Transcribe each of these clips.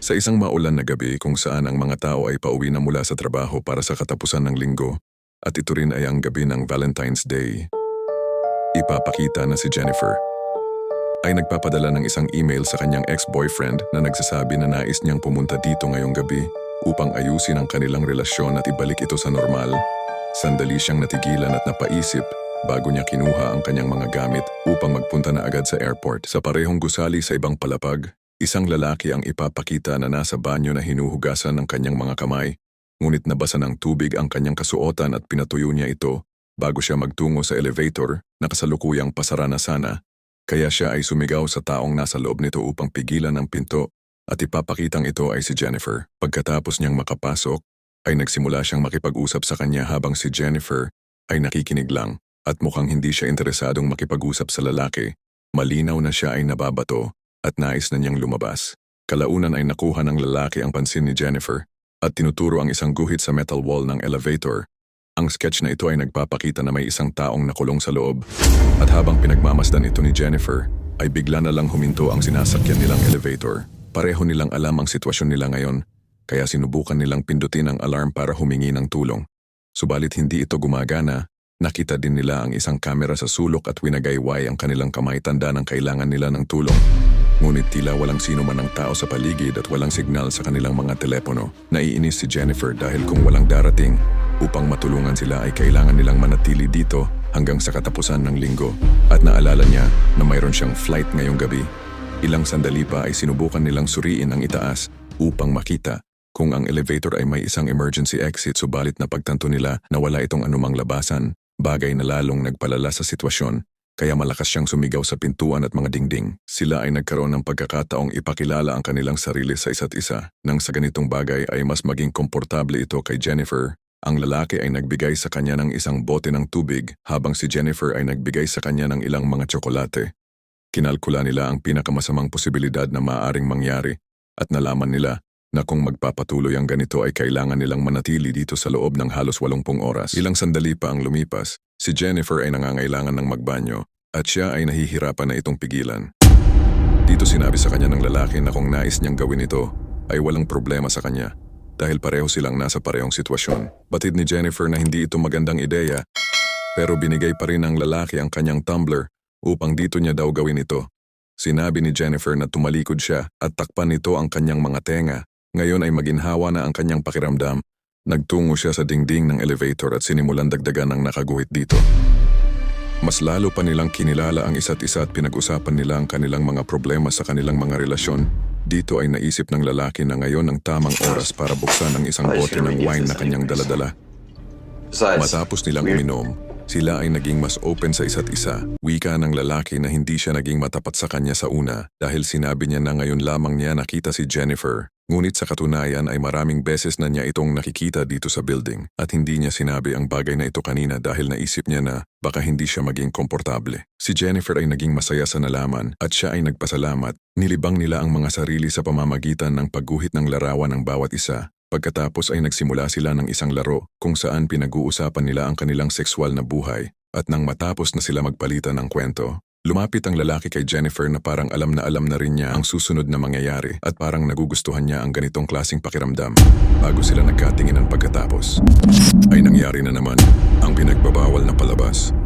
Sa isang maulan na gabi kung saan ang mga tao ay pauwi na mula sa trabaho para sa katapusan ng linggo, at ito rin ay ang gabi ng Valentine's Day, ipapakita na si Jennifer ay nagpapadala ng isang email sa kanyang ex-boyfriend na nagsasabi na nais niyang pumunta dito ngayong gabi upang ayusin ang kanilang relasyon at ibalik ito sa normal. Sandali siyang natigilan at napaisip bago niya kinuha ang kanyang mga gamit upang magpunta na agad sa airport. Sa parehong gusali sa ibang palapag, isang lalaki ang ipapakita na nasa banyo na hinuhugasan ng kanyang mga kamay, ngunit nabasa ng tubig ang kanyang kasuotan at pinatuyo niya ito bago siya magtungo sa elevator na kasalukuyang pasara na sana. Kaya siya ay sumigaw sa taong nasa loob nito upang pigilan ang pinto at ipapakitang ito ay si Jennifer. Pagkatapos niyang makapasok, ay nagsimula siyang makipag-usap sa kanya habang si Jennifer ay nakikinig lang at mukhang hindi siya interesadong makipag-usap sa lalaki. Malinaw na siya ay nababato at nais na niyang lumabas. Kalaunan ay nakuha ng lalaki ang pansin ni Jennifer at tinuturo ang isang guhit sa metal wall ng elevator. Ang sketch na ito ay nagpapakita na may isang taong nakulong sa loob at habang pinagmamasdan ito ni Jennifer, ay bigla na lang huminto ang sinasakyan nilang elevator. Pareho nilang alam ang sitwasyon nila ngayon, kaya sinubukan nilang pindutin ang alarm para humingi ng tulong. Subalit hindi ito gumagana, nakita din nila ang isang kamera sa sulok at winagayway ang kanilang kamay tanda ng kailangan nila ng tulong. Ngunit tila walang sino man ng tao sa paligid at walang signal sa kanilang mga telepono. Naiinis si Jennifer dahil kung walang darating, upang matulungan sila ay kailangan nilang manatili dito hanggang sa katapusan ng linggo. At naalala niya na mayroon siyang flight ngayong gabi. Ilang sandali pa ay sinubukan nilang suriin ang itaas upang makita kung ang elevator ay may isang emergency exit, subalit napagtanto nila na wala itong anumang labasan, bagay na lalong nagpalala sa sitwasyon. Kaya malakas siyang sumigaw sa pintuan at mga dingding. Sila ay nagkaroon ng pagkakataong ipakilala ang kanilang sarili sa isa't isa. Nang sa ganitong bagay ay mas maging komportable ito kay Jennifer. Ang lalaki ay nagbigay sa kanya ng isang bote ng tubig habang si Jennifer ay nagbigay sa kanya ng ilang mga tsokolate. Kinalkula nila ang pinakamasamang posibilidad na maaaring mangyari at nalaman nila na kung magpapatuloy ang ganito ay kailangan nilang manatili dito sa loob ng halos 80 oras. Ilang sandali pa ang lumipas, si Jennifer ay nangangailangan ng magbanyo at siya ay nahihirapan na itong pigilan. Dito sinabi sa kanya ng lalaki na kung nais niyang gawin ito ay walang problema sa kanya dahil pareho silang nasa parehong sitwasyon. Batid ni Jennifer na hindi ito magandang ideya pero binigay pa rin ng lalaki ang kanyang tumbler upang dito niya daw gawin ito. Sinabi ni Jennifer na tumalikod siya at takpan nito ang kanyang mga tenga. Ngayon ay maginhawa na ang kanyang pakiramdam. Nagtungo siya sa dingding ng elevator at sinimulan dagdagan ng nakaguhit dito. Mas lalo pa nilang kinilala ang isa't isa at pinag-usapan nila ang kanilang mga problema sa kanilang mga relasyon. Dito ay naisip ng lalaki na ngayon ang tamang oras para buksan ang isang bote ng wine na kanyang daladala. Matapos nilang uminom, sila ay naging mas open sa isa't isa. Wika ng lalaki na hindi siya naging matapat sa kanya sa una dahil sinabi niya na ngayon lamang niya nakita si Jennifer. Ngunit sa katunayan ay maraming beses na niya itong nakikita dito sa building at hindi niya sinabi ang bagay na ito kanina dahil naisip niya na baka hindi siya maging komportable. Si Jennifer ay naging masaya sa nalaman at siya ay nagpasalamat. Nilibang nila ang mga sarili sa pamamagitan ng pagguhit ng larawan ng bawat isa. Pagkatapos ay nagsimula sila ng isang laro kung saan pinag-uusapan nila ang kanilang sexual na buhay at nang matapos na sila magpalitan ng kwento, lumapit ang lalaki kay Jennifer na parang alam na rin niya ang susunod na mangyayari at parang nagugustuhan niya ang ganitong klaseng pakiramdam. Bago sila nagkatinginan pagkatapos, ay nangyari na naman ang pinagbabawal na palabas.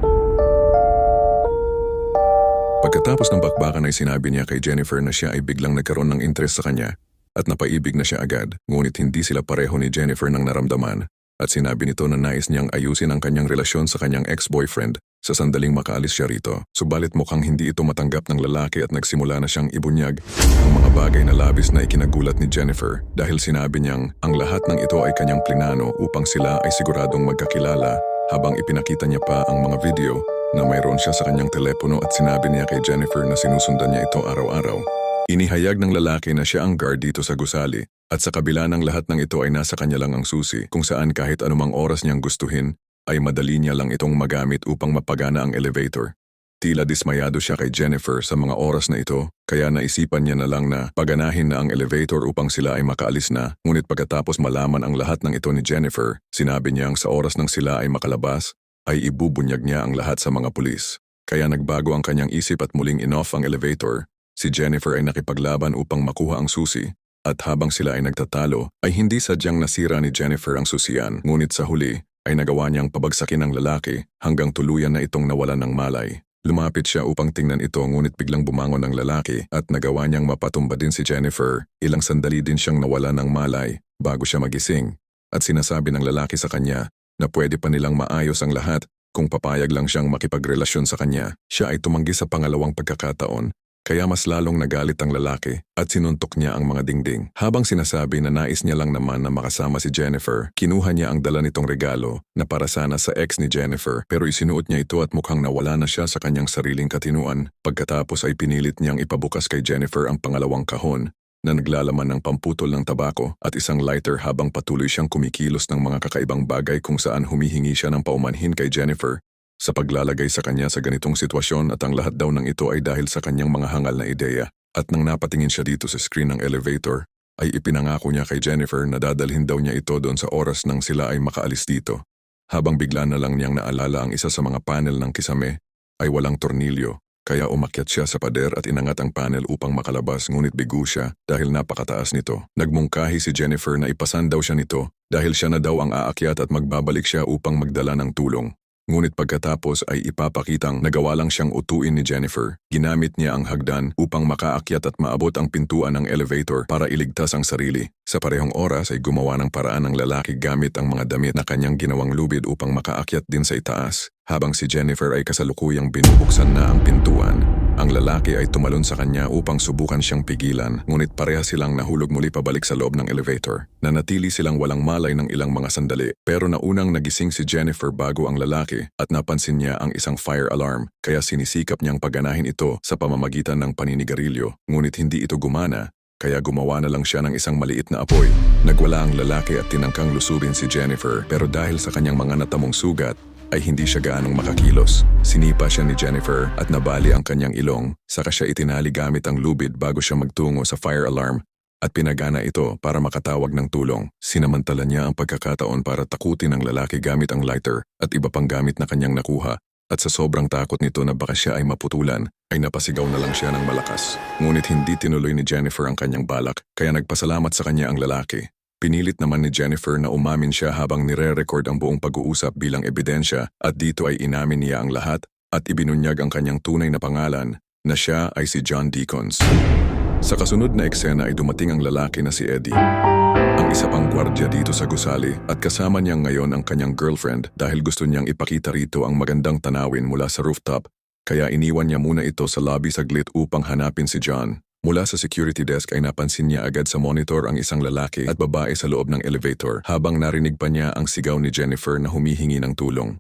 Pagkatapos ng bakbakan ay sinabi niya kay Jennifer na siya ay biglang nagkaroon ng interest sa kanya at napaibig na siya agad, ngunit hindi sila pareho ni Jennifer nang naramdaman at sinabi nito na nais niyang ayusin ang kanyang relasyon sa kanyang ex-boyfriend sa sandaling makaalis siya rito. Subalit mukhang hindi ito matanggap ng lalaki at nagsimula na siyang ibunyag ang mga bagay na labis na ikinagulat ni Jennifer dahil sinabi niyang ang lahat ng ito ay kanyang plinano upang sila ay siguradong magkakilala habang ipinakita niya pa ang mga video na mayroon siya sa kanyang telepono at sinabi niya kay Jennifer na sinusundan niya ito araw-araw. Inihayag ng lalaki na siya ang guard dito sa gusali at sa kabila ng lahat ng ito ay nasa kanya lang ang susi kung saan kahit anumang oras niyang gustuhin ay madali niya lang itong magamit upang mapagana ang elevator. Tila dismayado siya kay Jennifer sa mga oras na ito kaya naisipan niya na lang na paganahin na ang elevator upang sila ay makaalis na, ngunit pagkatapos malaman ang lahat ng ito ni Jennifer, sinabi niyang sa oras ng sila ay makalabas ay ibubunyag niya ang lahat sa mga pulis. Kaya nagbago ang kanyang isip at muling in-off ang elevator. Si Jennifer ay nakipaglaban upang makuha ang susi, At habang sila ay nagtatalo, ay hindi sadyang nasira ni Jennifer ang susian, ngunit sa huli ay nagawa niyang pabagsakin ang lalaki hanggang tuluyan na itong nawalan ng malay. Lumapit siya upang tingnan ito ngunit biglang bumangon ang lalaki at nagawa niyang mapatumba din si Jennifer. Ilang sandali din siyang nawala ng malay bago siya magising. At sinasabi ng lalaki sa kanya na pwede pa nilang maayos ang lahat kung papayag lang siyang makipagrelasyon sa kanya. Siya ay tumanggi sa pangalawang pagkakataon. Kaya mas lalong nagalit ang lalaki at sinuntok niya ang mga dingding. Habang sinasabi na nais niya lang naman na makasama si Jennifer, kinuha niya ang dala nitong regalo na para sana sa ex ni Jennifer pero isinuot niya ito at mukhang nawala na siya sa kanyang sariling katinuan. Pagkatapos ay pinilit niyang ipabukas kay Jennifer ang pangalawang kahon na naglalaman ng pamputol ng tabako at isang lighter habang patuloy siyang kumikilos ng mga kakaibang bagay kung saan humihingi siya ng paumanhin kay Jennifer sa paglalagay sa kanya sa ganitong sitwasyon at ang lahat daw ng ito ay dahil sa kanyang mga hangal na ideya. At nang napatingin siya dito sa screen ng elevator, ay ipinangako niya kay Jennifer na dadalhin daw niya ito doon sa oras nang sila ay makaalis dito. Habang bigla na lang niyang naalala ang isa sa mga panel ng kisame ay walang tornilyo, kaya umakyat siya sa pader at inangat ang panel upang makalabas ngunit bigo siya dahil napakataas nito. Nagmungkahi si Jennifer na ipasan daw siya nito dahil siya na daw ang aakyat at magbabalik siya upang magdala ng tulong. Ngunit pagkatapos ay ipapakitang nagawa lang siyang utuin ni Jennifer. Ginamit niya ang hagdan upang makaakyat at maabot ang pintuan ng elevator para iligtas ang sarili. Sa parehong oras ay gumawa ng paraan ng lalaki gamit ang mga damit na kanyang ginawang lubid upang makaakyat din sa itaas. Habang si Jennifer ay kasalukuyang binubuksan na ang pintuan, ang lalaki ay tumalon sa kanya upang subukan siyang pigilan, ngunit pareha silang nahulog muli pabalik sa loob ng elevator. Nanatili silang walang malay ng ilang mga sandali, pero naunang nagising si Jennifer bago ang lalaki at napansin niya ang isang fire alarm, kaya sinisikap niyang paganahin ito sa pamamagitan ng paninigarilyo. Ngunit hindi ito gumana, kaya gumawa na lang siya ng isang maliit na apoy. Nagwala ang lalaki at tinangkang lusubin si Jennifer, pero dahil sa kanyang mga natamong sugat, ay hindi siya gaanong makakilos. Sinipa siya ni Jennifer at nabali ang kanyang ilong, saka siya itinali gamit ang lubid bago siya magtungo sa fire alarm at pinagana ito para makatawag ng tulong. Sinamantala niya ang pagkakataon para takutin ang lalaki gamit ang lighter at iba pang gamit na kanyang nakuha. At sa sobrang takot nito na baka siya ay maputulan, ay napasigaw na lang siya ng malakas. Ngunit hindi tinuloy ni Jennifer ang kanyang balak, kaya nagpasalamat sa kanya ang lalaki. Pinilit naman ni Jennifer na umamin siya habang nire-record ang buong pag-uusap bilang ebidensya at dito ay inamin niya ang lahat at ibinunyag ang kanyang tunay na pangalan na siya ay si John Deacons. Sa kasunod na eksena ay dumating ang lalaki na si Eddie, ang isa pang gwardya dito sa gusali at kasama niya ngayon ang kanyang girlfriend dahil gusto niyang ipakita rito ang magandang tanawin mula sa rooftop kaya iniwan niya muna ito sa lobby saglit upang hanapin si John. Mula sa security desk ay napansin niya agad sa monitor ang isang lalaki at babae sa loob ng elevator habang narinig pa niya ang sigaw ni Jennifer na humihingi ng tulong.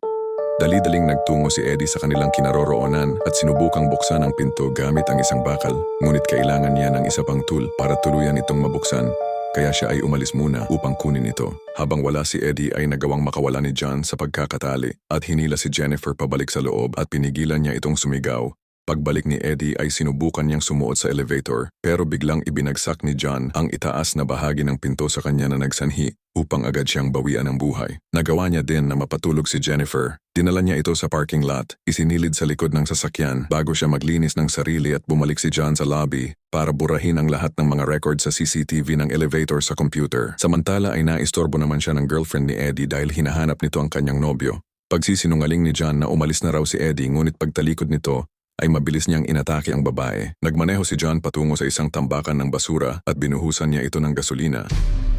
Dali-daling nagtungo si Eddie sa kanilang kinaroroonan at sinubukang buksan ang pinto gamit ang isang bakal, ngunit kailangan niya ng isa pang tool para tuluyan itong mabuksan. Kaya siya ay umalis muna upang kunin ito. Habang wala si Eddie ay nagawang makawala ni John sa pagkakatali at hinila si Jennifer pabalik sa loob at pinigilan niya itong sumigaw. Pagbalik ni Eddie ay sinubukan niyang sumuot sa elevator pero biglang ibinagsak ni John ang itaas na bahagi ng pinto sa kanya na nagsanhi upang agad siyang bawian ng buhay. Nagawa niya din na mapatulog si Jennifer. Dinala niya ito sa parking lot, isinilid sa likod ng sasakyan bago siya maglinis ng sarili at bumalik si John sa lobby para burahin ang lahat ng mga record sa CCTV ng elevator sa computer. Samantala ay naistorbo naman siya ng girlfriend ni Eddie dahil hinahanap nito ang kanyang nobyo. Pagsisinungaling ni John na umalis na raw si Eddie ngunit pagtalikod nito ay mabilis niyang inatake ang babae. Nagmaneho si John patungo sa isang tambakan ng basura at binuhusan niya ito ng gasolina.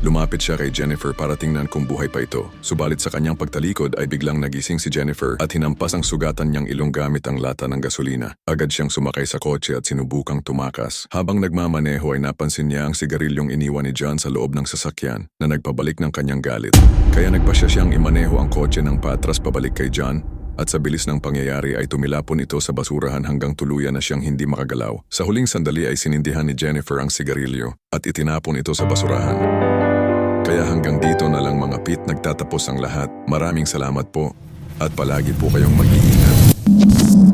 Lumapit siya kay Jennifer para tingnan kung buhay pa ito. Subalit sa kanyang pagtalikod ay biglang nagising si Jennifer at hinampas ang sugatan niyang ilong gamit ang lata ng gasolina. Agad siyang sumakay sa kotse at sinubukang tumakas. Habang nagmamaneho ay napansin niya ang sigarilyong iniwan ni John sa loob ng sasakyan na nagpabalik ng kanyang galit. Kaya nagpasya siyang imaneho ang kotse ng patras pabalik kay John. At sa bilis ng pangyayari ay tumilapon ito sa basurahan hanggang tuluyan na siyang hindi makagalaw. Sa huling sandali ay sinindihan ni Jennifer ang sigarilyo at itinapon ito sa basurahan. Kaya hanggang dito na lang mga pit nagtatapos ang lahat. Maraming salamat po at palagi po kayong mag-iingat.